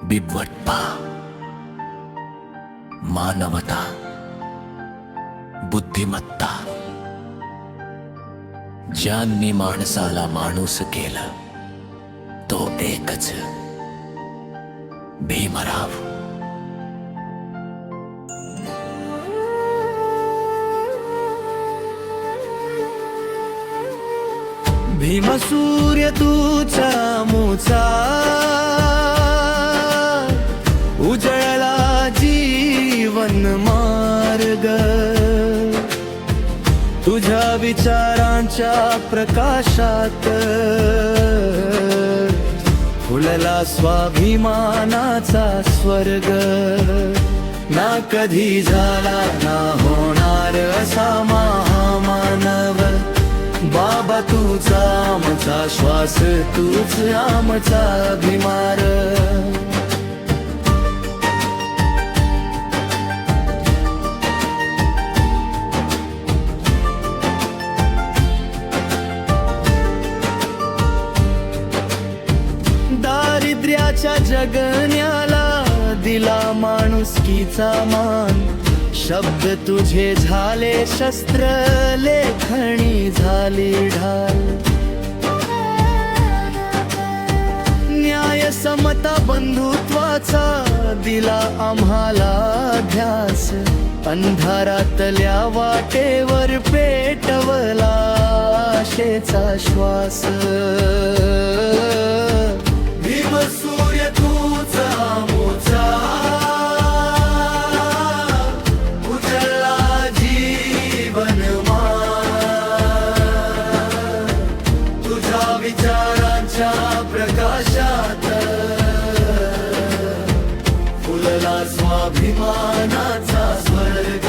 बिबवटपा, मानवता, बुद्धिमत्ता, ज्यांनी माणसाला माणूस केलं तो एकच भीमराव. भीमसूर्य तूचा मुचा उजळला जीवन मार्ग, तुझ्या विचारांच्या प्रकाशात फुलला स्वाभिमानाचा स्वर्ग. ना कधी झाला ना होणार असा महामानव, बाबा तुझा आमचा श्वास, तूच आमचा अभिमान. दारिद्र्याच्या जगण्याला दिला माणुसकीचा मान, शब्द तुझे झाले शस्त्र, लेखणी झाली ढाल. न्याय समता बंधुत्वाचा दिला आम्हाला ध्यास, अंधारातल्या वाटेवर पेटवला आशेचा श्वास. भीमसूर्य तूचा मोचा प्रकाशात फुलला स्वाभिमानाचा स्वर्ग.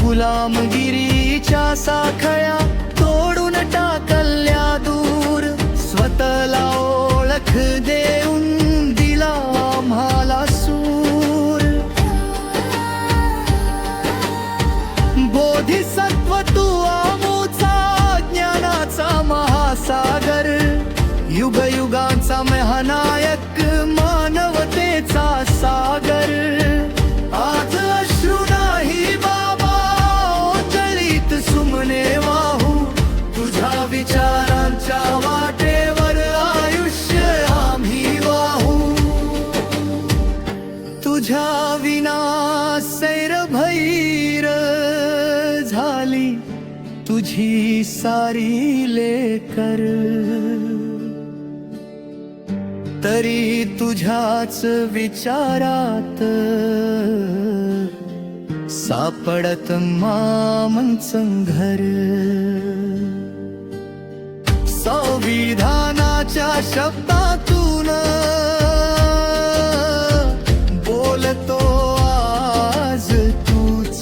गुलामगिरीच्या साखळ्या तोडून टाकल्या दूर, स्वतःला ओळख देऊन दिला आम्हाला सूर. बोधिसत्व तू आमूचा ज्ञानाचा महासागर, युगयुगांचा महानायक मानवतेचा सागर. आज अश्रू नाही बाबा ओंजळीत सुमने वाहू, तुझ्या विचारांच्या वाटेवर आयुष्य आम्ही वाहू. तुझ्या विना सैर भैर झाली तुझी सारी लेकर, तरी तुझ्याच विचारात सापडत मामंचं घर. संविधानाच्या शब्दातून बोलतो आज तूच,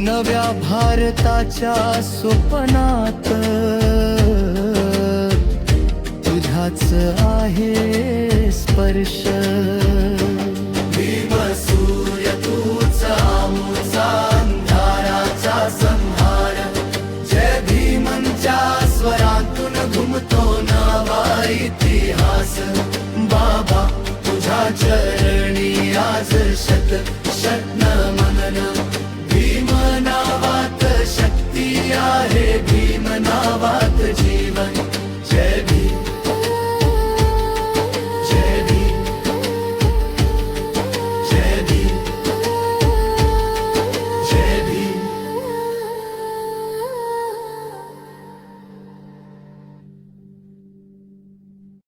नव्या भारताच्या स्वप्नात तुझाच आहे स्पर्श. भीमसूर्य